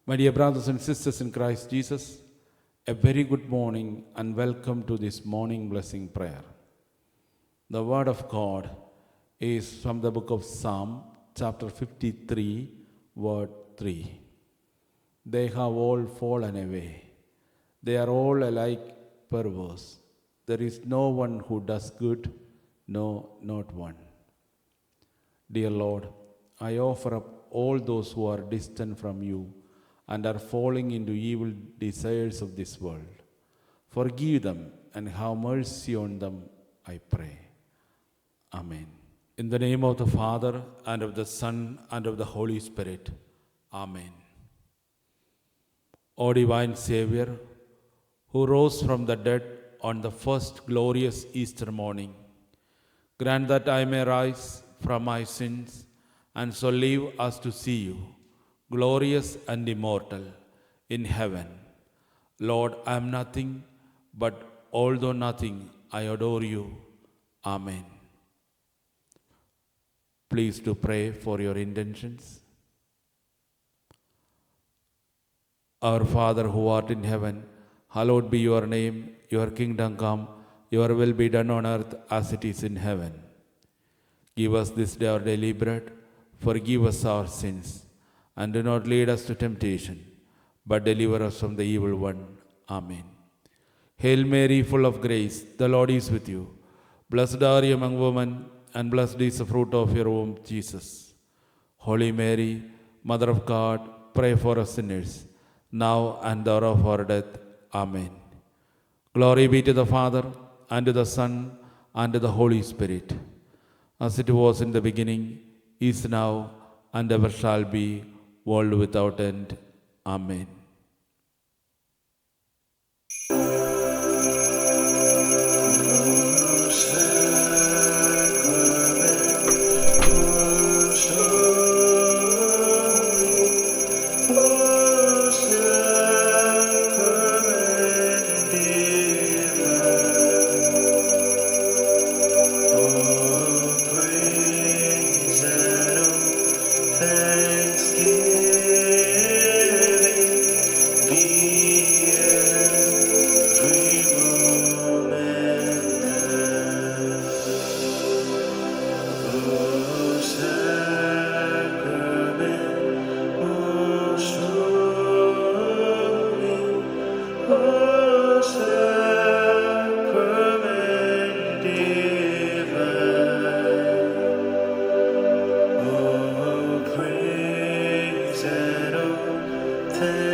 My dear brothers and sisters in Christ Jesus, a very good morning and welcome to this morning blessing prayer. The Word of God is from the book of Psalm, chapter 53, word 3. They have all fallen away. They are all alike perverse. There is no one who does good, no, not one. Dear Lord, I offer up all those who are distant from you and are falling into evil desires of this world. Forgive them and have mercy on them, I pray. Amen. In the name of the Father, and of the Son, and of the Holy Spirit. Amen. O divine Savior, who rose from the dead on the first glorious Easter morning, grant that I may rise from my sins and so live as to see you, glorious and immortal, in heaven. Lord, I am nothing, but although nothing, I adore you. Amen. Please do pray for your intentions. Our Father who art in heaven, hallowed be your name. Your kingdom come, your will be done on earth as it is in heaven. Give us this day our daily bread. Forgive us our sins, and do not lead us to temptation, but deliver us from the evil one. Amen. Hail Mary, full of grace, the Lord is with you. Blessed are you among women, and blessed is the fruit of your womb, Jesus. Holy Mary, Mother of God, pray for us sinners, now and the hour of our death. Amen. Glory be to the Father, and to the Son, and to the Holy Spirit, as it was in the beginning, is now, and ever shall be, world without end. Amen. Thank